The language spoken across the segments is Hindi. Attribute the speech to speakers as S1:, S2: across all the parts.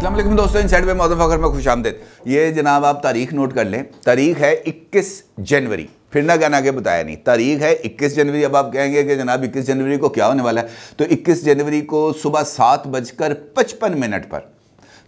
S1: अस्सलाम वालेकुम दोस्तों, इनसाइड में मौजूद फखर में खुशामदीद। ये जनाब आप तारीख नोट कर लें, तारीख है 21 जनवरी। फिर ना कहना आगे बताया नहीं, तारीख है 21 जनवरी। अब आप कहेंगे कि जनाब 21 जनवरी को क्या होने वाला है, तो 21 जनवरी को सुबह 7:55 पर,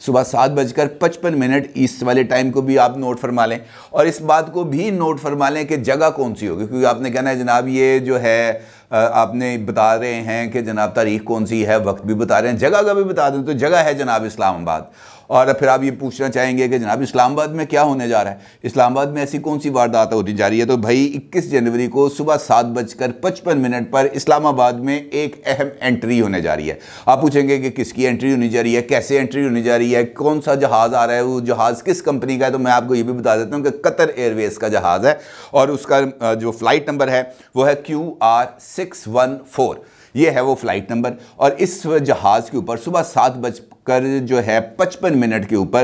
S1: सुबह 7:55 इस वाले टाइम को भी आप नोट फरमा लें। और इस बात को भी नोट फरमा लें कि जगह कौन सी होगी, क्योंकि आपने कहना है जनाब ये जो है आपने बता रहे हैं कि जनाब तारीख कौन सी है, वक्त भी बता रहे हैं, जगह का भी बता दें। तो जगह है जनाब इस्लामाबाद। और फिर आप ये पूछना चाहेंगे कि जनाब इस्लामाबाद में क्या होने जा रहा है, इस्लामाबाद में ऐसी कौन सी वारदात होती जा रही है। तो भाई 21 जनवरी को सुबह 7:55 पर इस्लामाबाद में एक अहम एंट्री होने जा रही है। आप पूछेंगे कि किसकी एंट्री होने जा रही है, कैसे एंट्री होने जा रही है, कौन सा जहाज़ आ रहा है, वो जहाज़ किस कंपनी का है। तो मैं आपको ये भी बता देता हूँ कि कतर एयरवेज का जहाज़ है और उसका जो फ्लाइट नंबर है वो है QR614। ये है वो फ्लाइट नंबर। और इस जहाज़ के ऊपर सुबह 7:55 के ऊपर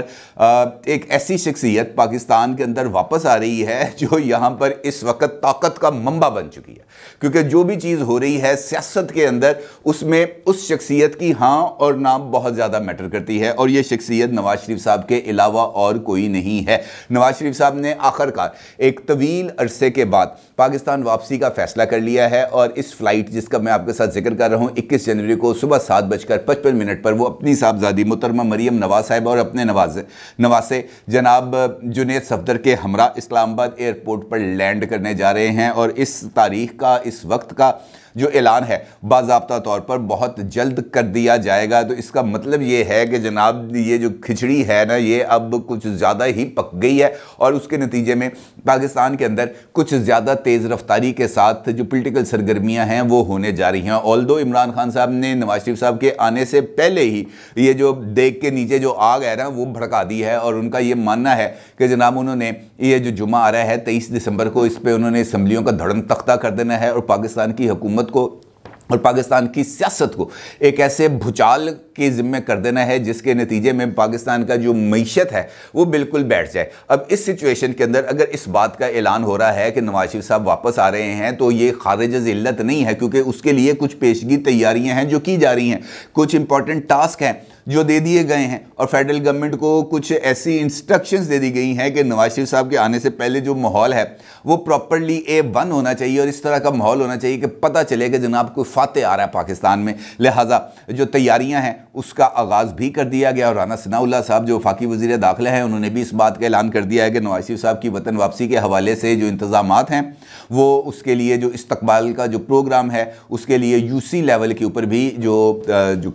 S1: एक ऐसी शख्सियत पाकिस्तान के अंदर वापस आ रही है जो यहाँ पर इस वक्त ताकत का मंबा बन चुकी है। क्योंकि जो भी चीज़ हो रही है सियासत के अंदर, उसमें उस शख्सियत की हाँ और ना बहुत ज़्यादा मैटर करती है। और ये शख्सियत नवाज शरीफ साहब के अलावा और कोई नहीं है। नवाज शरीफ साहब ने आखिरकार एक तवील अरसे के बाद पाकिस्तान वापसी का फैसला कर लिया है। और इस फ्लाइट जिसका मैं आपके साथ जिक्र कर रहा हूँ, 21 जनवरी को सुबह 7:55 पर वो अपनी साहबजादी मोहतरमा मरियम नवाज साहिब और अपने नवासे जनाब जुनैद सफदर के हमरा इस्लामाबाद एयरपोर्ट पर लैंड करने जा रहे हैं। और इस तारीख का, इस वक्त का जो ऐलान है बाज़ाब्ता तौर पर बहुत जल्द कर दिया जाएगा। तो इसका मतलब ये है कि जनाब ये जो खिचड़ी है ना, ये अब कुछ ज़्यादा ही पक गई है। और उसके नतीजे में पाकिस्तान के अंदर कुछ ज़्यादा तेज़ रफ्तारी के साथ जो पॉलिटिकल सरगर्मियां हैं वो होने जा रही हैं। ऑल्दो इमरान खान साहब ने नवाज शरीफ साहब के आने से पहले ही ये जो देख के नीचे जो आग है ना वो भड़का दी है। और उनका ये मानना है कि जनाब उन्होंने ये जो जुमा आ रहा है 23 दिसंबर को, इस पर उन्होंने असम्बलियों का धड़म तख्ता कर देना है और पाकिस्तान की हुकूमत को और पाकिस्तान की सियासत को एक ऐसे भूचाल के ज़िम्मे कर देना है जिसके नतीजे में पाकिस्तान का जो मईशत है वो बिल्कुल बैठ जाए। अब इस सिचुएशन के अंदर अगर इस बात का ऐलान हो रहा है कि नवाज शरीफ साहब वापस आ रहे हैं, तो ये खारिज ज़िल्लत नहीं है, क्योंकि उसके लिए कुछ पेशगी तैयारियां हैं जो की जा रही हैं, कुछ इंपॉर्टेंट टास्क हैं जो दे दिए गए हैं। और फेडरल गवर्नमेंट को कुछ ऐसी इंस्ट्रक्शंस दे दी गई हैं कि नवाज शरीफ साहब के आने से पहले जो माहौल है वो प्रॉपर्ली A1 होना चाहिए और इस तरह का माहौल होना चाहिए कि पता चले कि जनाब कोई फाते आ रहा है पाकिस्तान में। लिहाजा जो तैयारियां हैं उसका आगाज़ भी कर दिया गया। और राना सनाउल्लाह साहब जो वफाकी वज़ीर दाखिला हैं, उन्होंने भी इस बात का ऐलान कर दिया है कि नवाज शरीफ साहब की वतन वापसी के हवाले से जो इंतज़ामात हैं वो, उसके लिए जो इस्तकबाल का जो प्रोग्राम है उसके लिए UC लेवल के ऊपर भी जो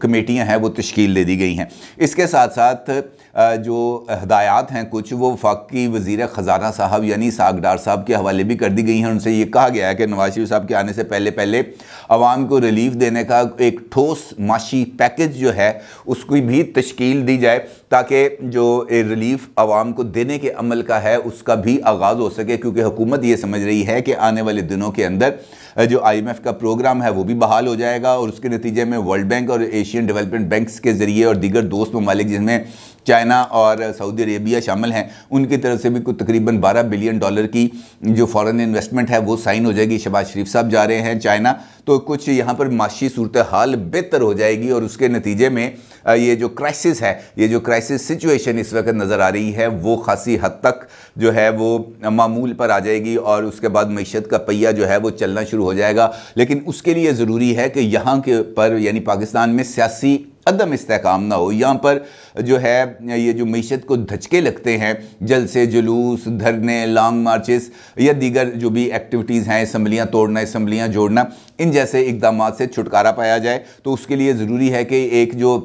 S1: कमेटियाँ हैं वो तश्कील दे दी गई हैं। इसके साथ साथ जो हदायत हैं कुछ वो वफाकी वज़ीर ख़जाना साहब यानी सागडार साहब के हवाले भी कर दी गई हैं। उनसे ये कहा गया है कि नवाज शरीफ साहब के आने से पहले आवाम को रिलीफ देने का एक ठोस माशी पैकेज जो है उसकी भी तश्कील दी जाए, ताकि जो रिलीफ आवाम को देने के अमल का है उसका भी आगाज़ हो सके। क्योंकि हुकूमत ये समझ रही है कि आने वाले दिनों के अंदर जो IMF का प्रोग्राम है वो भी बहाल हो जाएगा और उसके नतीजे में वर्ल्ड बैंक और एशियन डेवलपमेंट बैंक्स के ज़रिए और दीगर दोस्त ममालिक जिसमें चाइना और सऊदी अरेबिया शामिल हैं, उनकी तरफ से भी कुछ तकरीबन $12 बिलियन की जो फॉरेन इन्वेस्टमेंट है वो साइन हो जाएगी। शहबाज शरीफ साहब जा रहे हैं चाइना, तो कुछ यहाँ पर माशी सूरत हाल बेहतर हो जाएगी और उसके नतीजे में ये जो क्राइसिस है, ये जो क्राइसिस सिचुएशन इस वक्त नज़र आ रही है वो खासी हद तक जो है वो मामूल पर आ जाएगी और उसके बाद मईशत का पहिया जो है वो चलना शुरू हो जाएगा। लेकिन उसके लिए ज़रूरी है कि यहाँ के पर यानी पाकिस्तान में सियासी अदम इस्तेहकाम ना हो। यहाँ पर जो है ये जो मईशत को धचके लगते हैं, जलसे जुलूस, धरने, लॉन्ग मार्चेस या दीगर जो भी एक्टिविटीज़ हैं, असम्बलियाँ तोड़ना, असम्बलियाँ जोड़ना, इन जैसे इकदाम से छुटकारा पाया जाए। तो उसके लिए ज़रूरी है कि एक जो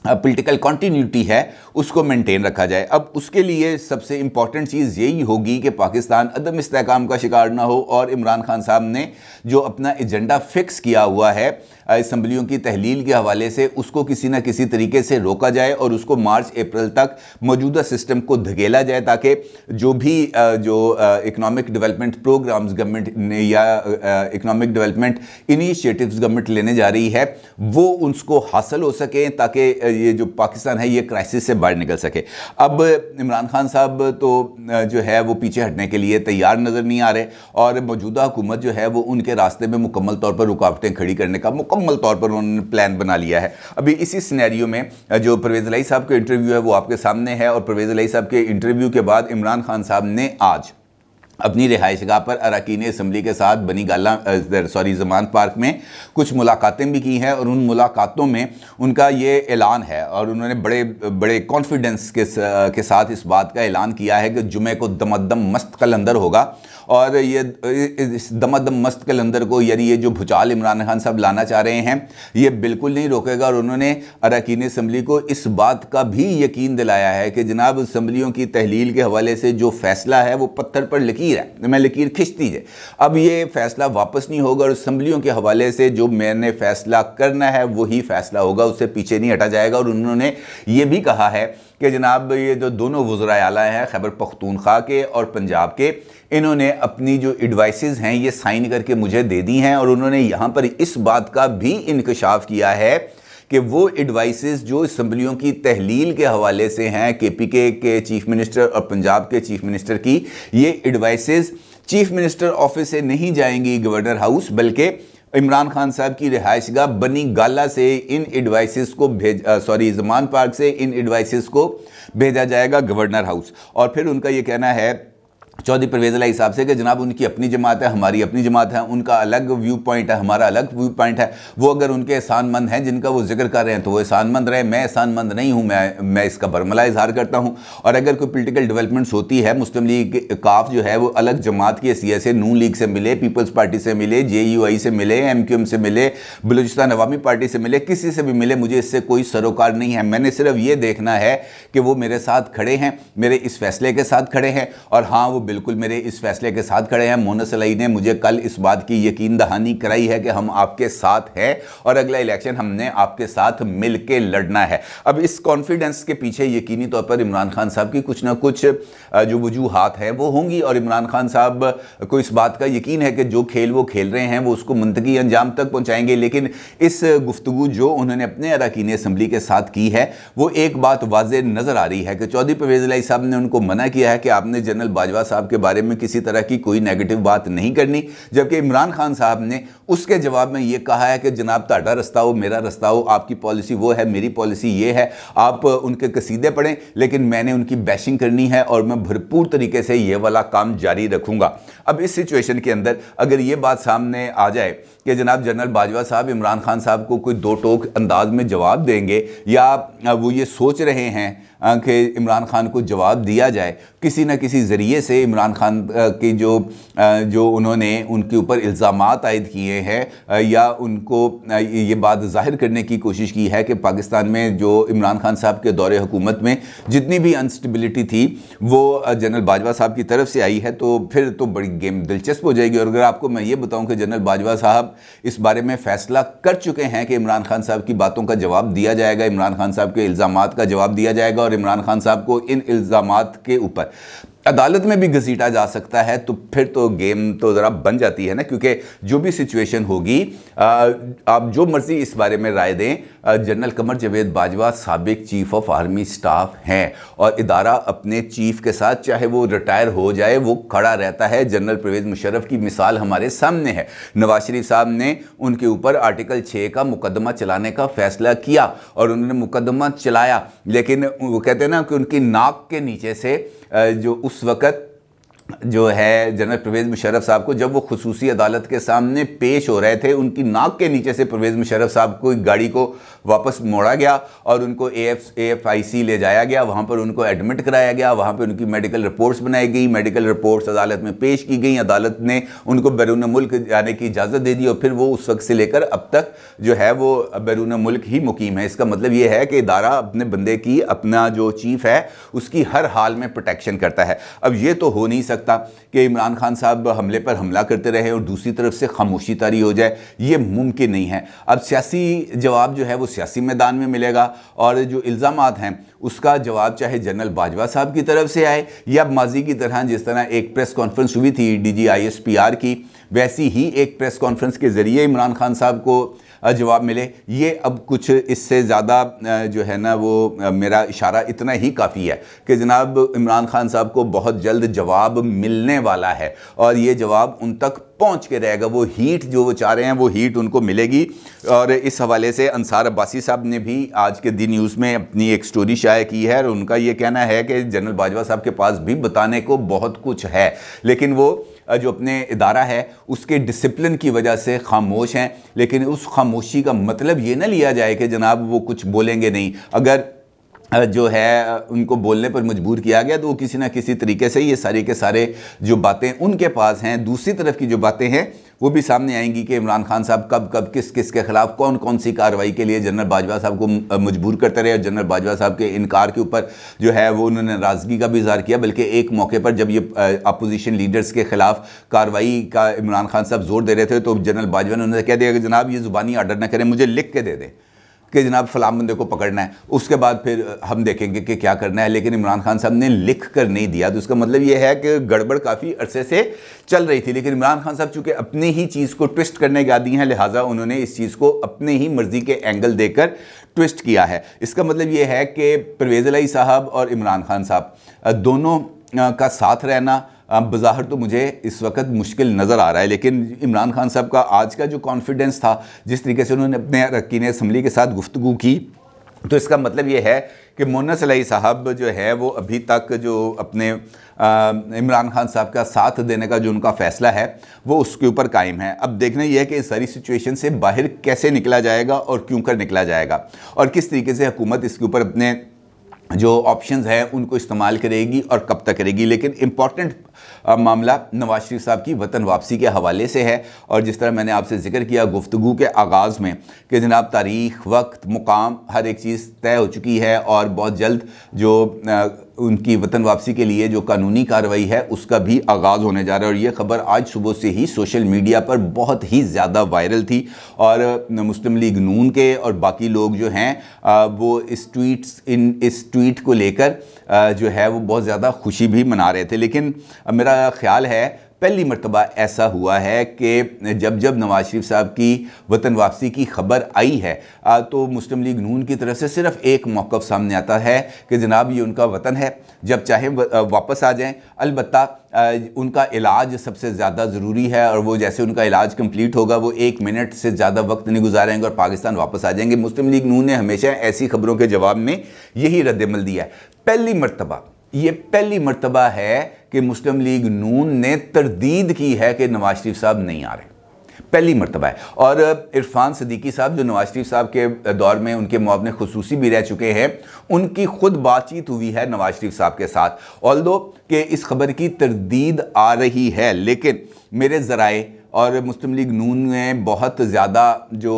S1: पॉलिटिकल कॉन्टीन्यूटी है उसको मेंटेन रखा जाए। अब उसके लिए सबसे इम्पॉर्टेंट चीज़ यही होगी कि पाकिस्तान अदम इस्तेहकाम का शिकार ना हो और इमरान खान साहब ने जो अपना एजेंडा फिक्स किया हुआ है असम्बलियों की तहलील के हवाले से, उसको किसी न किसी तरीके से रोका जाए और उसको मार्च अप्रैल तक मौजूदा सिस्टम को धकेला जाए, ताकि जो भी जो इकनॉमिक डेवलपमेंट प्रोग्राम्स गवर्नमेंट ने या इकनॉमिक डेवलपमेंट इनिशिएटिव्स गवर्नमेंट लेने जा रही है वो उसको हासिल हो सकें, ताकि ये जो पाकिस्तान है ये क्राइसिस से बाहर निकल सके। अब इमरान खान साहब तो जो है वो पीछे हटने के लिए तैयार नज़र नहीं आ रहे और मौजूदा हुकूमत जो है वो उनके रास्ते में मुकम्मल तौर पर रुकावटें खड़ी करने का मुकम्मल तौर पर उन्होंने प्लान बना लिया है। अभी इसी सिनेरियो में जो परवेज़ इलाही साहब का इंटरव्यू है वो आपके सामने है और परवेज़ इलाही साहब के इंटरव्यू के बाद इमरान खान साहब ने आज अपनी रिहाइशगाह पर अरकान असम्बली के साथ बनी गाला ज़मान पार्क में कुछ मुलाकातें भी की हैं और उन मुलाकातों में उनका ये ऐलान है और उन्होंने बड़े बड़े कॉन्फिडेंस के साथ इस बात का ऐलान किया है कि जुमे को दमदम मस्त कलंदर होगा और ये इस दमदम मस्त कलंदर को यानी ये जो भूचाल इमरान खान साहब लाना चाह रहे हैं ये बिल्कुल नहीं रोकेगा। और उन्होंने अरकान असम्बली को इस बात का भी यकीन दिलाया है कि जनाब असम्बलियों की तहलील के हवाले से जो फैसला है वो पत्थर पर लकीर है, मैं लकीर खींच दीजिए, अब ये फैसला वापस नहीं होगा और असम्बलियों के हवाले से जो मैंने फैसला करना है वही फैसला होगा, उससे पीछे नहीं हटा जाएगा। और उन्होंने ये भी कहा है कि जनाब ये जो दोनों वज़राए आला हैं खैबर पख्तूनख्वा के और पंजाब के, इन्होंने अपनी जो एडवाइसेस हैं ये साइन करके मुझे दे दी हैं और उन्होंने यहाँ पर इस बात का भी इंकशाफ किया है कि वो एडवाइसेस जो असम्बलियों की तहलील के हवाले से हैं KPK के चीफ मिनिस्टर और पंजाब के चीफ मिनिस्टर की, ये एडवाइसेस चीफ मिनिस्टर ऑफिस से नहीं जाएंगी गवर्नर हाउस, बल्कि इमरान खान साहब की रिहाइशगाह बनी गाला से इन एडवाइसेस को ज़मान पार्क से इन एडवाइसेस को भेजा जाएगा गवर्नर हाउस। और फिर उनका ये कहना है चौधरी परवेज़ इलाही साहब से कि जनाब उनकी अपनी जमात है, हमारी अपनी जमात है, उनका अलग व्यू पॉइंट है, हमारा अलग व्यू पॉइंट है। वो अगर उनके एहसानमंद हैं जिनका वो जिक्र कर रहे हैं तो वो एहसानमंद रहे, मैं एहसानमंद नहीं हूँ, मैं इसका बरमला इजहार करता हूँ। और अगर कोई पोलिटिकल डेवलपमेंट्स होती है, मुस्लिम लीग काफ जो है वो अलग जमात की हैसियत से नून लीग से मिले, पीपल्स पार्टी से मिले, JUI से मिले, MQM से मिले, बलूचिस्तान अवामी पार्टी से मिले, किसी से भी मिले, मुझे इससे कोई सरोकार नहीं है। मैंने सिर्फ ये देखना है कि वो मेरे साथ खड़े हैं, मेरे इस फैसले के साथ खड़े हैं। और हाँ, वो बिल्कुल मेरे इस फैसले के साथ खड़े हैं। मोनस इलाही ने मुझे कल इस बात की यकीन दहानी कराई है कि हम आपके साथ हैं और अगला इलेक्शन हमने आपके साथ मिलकर लड़ना है। अब इस कॉन्फिडेंस के पीछे यकीनी तौर पर इमरान खान साहब की कुछ ना कुछ जो वजूहात हैं वो होंगी और इमरान खान साहब को इस बात का यकीन है कि जो खेल वो खेल रहे हैं वो उसको मुंतकी अंजाम तक पहुंचाएंगे। लेकिन इस गुफ्तगू जो उन्होंने अपने अरकान असम्बली के साथ की है वो एक बात वाज़े नज़र आ रही है कि चौधरी परवेज़ इलाही साहब ने उनको मना किया है कि आपने जनरल बाजवा साहब के बारे में किसी तरह की कोई नेगेटिव बात नहीं करनी, जबकि इमरान खान साहब ने उसके जवाब में ये कहा है कि जनाब ताड़ा रास्ता हो, मेरा रास्ता हो, आपकी पॉलिसी वो है, मेरी पॉलिसी ये है, आप उनके कसीदे पढ़ें, लेकिन मैंने उनकी बैशिंग करनी है और मैं भरपूर तरीके से ये वाला काम जारी रखूंगा। अब इस सिचुएशन के अंदर अगर ये बात सामने आ जाए कि जनाब जनरल बाजवा साहब इमरान खान साहब को कोई दो टोक अंदाज में जवाब देंगे या वो ये सोच रहे हैं कि इमरान खान को जवाब दिया जाए किसी न किसी ज़रिए से, इमरान खान की जो उन्होंने उनके ऊपर इल्ज़ामात आयद किए हैं या उनको ये बात जाहिर करने की कोशिश की है कि पाकिस्तान में जो इमरान खान साहब के दौरे हुकूमत में जितनी भी अनस्टेबिलिटी थी वो जनरल बाजवा साहब की तरफ से आई है, तो फिर तो बड़ी गेम दिलचस्प हो जाएगी। और अगर आपको मैं ये बताऊं कि जनरल बाजवा साहब इस बारे में फ़ैसला कर चुके हैं कि इमरान खान साहब की बातों का जवाब दिया जाएगा, इमरान खान साहब के इल्ज़ामात का जवाब दिया जाएगा और इमरान खान साहब को इन इल्ज़ामात के ऊपर अदालत में भी घसीटा जा सकता है, तो फिर तो गेम तो ज़रा बन जाती है ना। क्योंकि जो भी सिचुएशन होगी, आप जो मर्ज़ी इस बारे में राय दें, जनरल कमर जावेद बाजवा साबिक चीफ ऑफ आर्मी स्टाफ हैं और इदारा अपने चीफ के साथ चाहे वो रिटायर हो जाए वो खड़ा रहता है। जनरल परवेज़ मुशर्रफ की मिसाल हमारे सामने है। नवाज शरीफ साहब ने उनके ऊपर आर्टिकल 6 का मुकदमा चलाने का फ़ैसला किया और उन्होंने मुकदमा चलाया, लेकिन वो कहते हैं ना कि उनकी नाक के नीचे से जो उस वक़्त जो है जनरल परवेज़ मुशर्रफ साहब को, जब वो खुसूसी अदालत के सामने पेश हो रहे थे, उनकी नाक के नीचे से परवेज़ मुशर्रफ साहब को गाड़ी को वापस मोड़ा गया और उनको AFIC ले जाया गया, वहाँ पर उनको एडमिट कराया गया, वहाँ पर उनकी मेडिकल रिपोर्ट्स बनाई गई, मेडिकल रिपोर्ट्स अदालत में पेश की गई, अदालत ने उनको बैरून मुल्क जाने की इजाज़त दे दी और फिर वो उस वक्त से लेकर अब तक जो है वो बैरून मुल्क ही मुकीम है। इसका मतलब ये है कि इदारा अपने बंदे की, अपना जो चीफ़ है उसकी हर हाल में प्रोटेक्शन करता है। अब ये तो हो नहीं सकता कि इमरान खान साहब हमले पर हमला करते रहे और दूसरी तरफ से खामोशी तारी हो जाए, ये मुमकिन नहीं है। अब सियासी जवाब जो है वो सियासी मैदान में मिलेगा और जो इल्ज़ामात हैं उसका जवाब चाहे जनरल बाजवा साहब की तरफ से आए या माजी की तरह, जिस तरह एक प्रेस कॉन्फ्रेंस हुई थी DG ISPR की, वैसी ही एक प्रेस कॉन्फ्रेंस के ज़रिए इमरान खान साहब को जवाब मिले। ये अब कुछ इससे ज़्यादा जो है ना वो मेरा इशारा इतना ही काफ़ी है कि जनाब इमरान खान साहब को बहुत जल्द जवाब मिलने वाला है और ये जवाब उन तक पहुंच के रहेगा। वो हीट जो वो चाह रहे हैं वो हीट उनको मिलेगी। और इस हवाले से अंसार अब्बासी साहब ने भी आज के दी न्यूज़ में अपनी एक स्टोरी शाया की है और उनका ये कहना है कि जनरल बाजवा साहब के पास भी बताने को बहुत कुछ है, लेकिन वो जो अपने इदारा है उसके डिसिप्लिन की वजह से खामोश हैं। लेकिन उस खामोशी का मतलब ये ना लिया जाए कि जनाब वो कुछ बोलेंगे नहीं। अगर जो है उनको बोलने पर मजबूर किया गया तो वो किसी ना किसी तरीके से ये सारे के सारे जो बातें उनके पास हैं, दूसरी तरफ की जो बातें हैं वो भी सामने आएंगी कि इमरान खान साहब कब कब किस किस के खिलाफ कौन कौन सी कार्रवाई के लिए जनरल बाजवा साहब को मजबूर करते रहे। और जनरल बाजवा साहब के इनकार के ऊपर जो है वो उन्होंने नाराज़गी का भी इज़हार किया। बल्कि एक मौके पर जब ये अपोजिशन लीडर्स के खिलाफ कार्रवाई का इमरान खान साहब जोर दे रहे थे तो जनरल बाजवा ने उन्होंने कह दिया कि जनाब ये ज़ुबानी आर्डर ना करें, मुझे लिख के दे दें कि जनाब फलां बंदे को पकड़ना है, उसके बाद फिर हम देखेंगे कि क्या करना है। लेकिन इमरान खान साहब ने लिख कर नहीं दिया। तो उसका मतलब ये है कि गड़बड़ काफ़ी अरसे से चल रही थी। लेकिन इमरान खान साहब चूँकि अपनी ही चीज़ को ट्विस्ट करने के आदी हैं, लिहाजा उन्होंने इस चीज़ को अपने ही मर्जी के एंगल देकर ट्विस्ट किया है। इसका मतलब ये है कि परवेज़ इलाही साहब और इमरान खान साहब दोनों का साथ रहना बज़ाहिर तो मुझे इस वक्त मुश्किल नज़र आ रहा है। लेकिन इमरान खान साहब का आज का जो कॉन्फिडेंस था, जिस तरीके से उन्होंने अपने अरकान असम्बली के साथ गुफ्तगू की, तो इसका मतलब ये है कि मोहन्नस इलाही साहब जो है वो अभी तक जो अपने इमरान खान साहब का साथ देने का जो उनका फ़ैसला है वो उसके ऊपर कायम है। अब देखना यह है कि इस सारी सिचुएशन से बाहर कैसे निकला जाएगा और क्यों कर निकला जाएगा और किस तरीके से हुकूमत इसके ऊपर अपने जो ऑप्शंस हैं उनको इस्तेमाल करेगी और कब तक करेगी। लेकिन इम्पॉर्टेंट मामला नवाज शरीफ साहब की वतन वापसी के हवाले से है। और जिस तरह मैंने आपसे जिक्र किया गुफ्तगू के आगाज़ में कि जनाब तारीख़, वक्त, मुकाम, हर एक चीज़ तय हो चुकी है और बहुत जल्द जो उनकी वतन वापसी के लिए जो कानूनी कार्रवाई है उसका भी आगाज़ होने जा रहा है। और ये ख़बर आज सुबह से ही सोशल मीडिया पर बहुत ही ज़्यादा वायरल थी और मुस्लिम लीग नून के और बाकी लोग जो हैं वो इस ट्वीट को लेकर जो है वो बहुत ज़्यादा खुशी भी मना रहे थे। लेकिन मेरा ख्याल है पहली मरतबा ऐसा हुआ है कि जब नवाज शरीफ साहब की वतन वापसी की खबर आई है तो मुस्लिम लीग नून की तरफ से सिर्फ एक मौक़िफ़ सामने आता है कि जनाब ये उनका वतन है, जब चाहे वापस आ जाएं। अलबत्ता उनका इलाज सबसे ज़्यादा ज़रूरी है और वो जैसे उनका इलाज कंप्लीट होगा वो 1 मिनट से ज़्यादा वक्त नहीं गुजारेंगे और पाकिस्तान वापस आ जाएंगे। मुस्लिम लीग नून ने हमेशा ऐसी खबरों के जवाब में यही रद्द-ए-अमल दिया है। पहली मरतबा है कि मुस्लिम लीग नून ने तरदीद की है कि नवाज शरीफ साहब नहीं आ रहे, पहली मरतबा है। और इरफान सदीकी साहब जो नवाज शरीफ साहब के दौर में उनके मुआवने खुसूसी भी रह चुके हैं, उनकी खुद बातचीत हुई है नवाज शरीफ साहब के साथ। ऑल्दो कि इस खबर की तरदीद आ रही है, लेकिन मेरे ज़राए और मुस्लिम लीग नून में बहुत ज़्यादा जो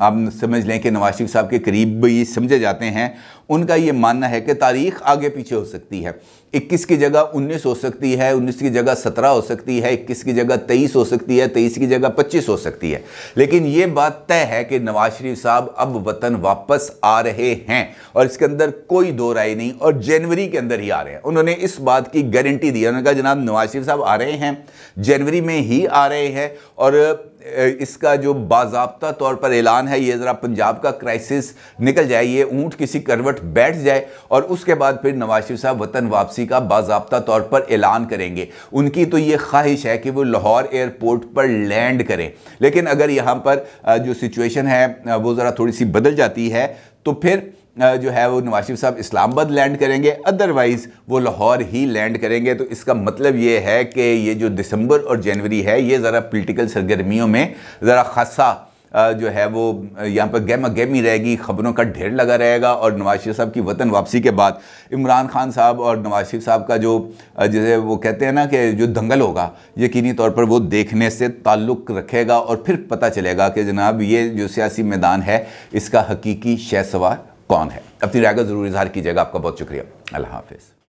S1: आप समझ लें कि नवाज शरीफ साहब के करीब भी समझे जाते हैं, उनका ये मानना है कि तारीख़ आगे पीछे हो सकती है। 21 की जगह 19 हो सकती है, 19 की जगह 17 हो सकती है, 21 की जगह 23 हो सकती है, 23 की जगह 25 हो सकती है। लेकिन ये बात तय है कि नवाज शरीफ साहब अब वतन वापस आ रहे हैं और इसके अंदर कोई दो राय नहीं और जनवरी के अंदर ही आ रहे हैं। उन्होंने इस बात की गारंटी दी है। उन्होंने कहा जनाब नवाज शरीफ साहब आ रहे हैं, जनवरी में ही आ रहे हैं। और इसका जो बाज़ाब्ता तौर पर ऐलान है, ये ज़रा पंजाब का क्राइसिस निकल जाए, ये ऊँट किसी करवट बैठ जाए और उसके बाद फिर नवाज शरीफ साहब वतन वापसी का बाज़ाब्ता तौर पर ऐलान करेंगे। उनकी तो ये ख्वाहिश है कि वो लाहौर एयरपोर्ट पर लैंड करें। लेकिन अगर यहाँ पर जो सिचुएशन है वो ज़रा थोड़ी सी बदल जाती है तो फिर जो है वो नवाज शरीफ साहब इस्लामाबाद लैंड करेंगे, अदरवाइज़ वो लाहौर ही लैंड करेंगे। तो इसका मतलब ये है कि ये जो दिसंबर और जनवरी है ये ज़रा पॉलिटिकल सरगर्मियों में ज़रा खासा जो है वो यहाँ पर गहमा गहमी रहेगी, ख़बरों का ढेर लगा रहेगा। और नवाज शरीफ साहब की वतन वापसी के बाद इमरान खान साहब और नवाज शरीफ साहब का जो जैसे वो कहते हैं ना कि जो दंगल होगा, यकीनी तौर पर वो देखने से ताल्लुक़ रखेगा और फिर पता चलेगा कि जनाब ये जो सियासी मैदान है इसका हकीकी शहसवार कौन है। अपनी राय का ज़रूर इज़हार कीजिएगा। आपका बहुत शुक्रिया। अल्लाह हाफ़िज़।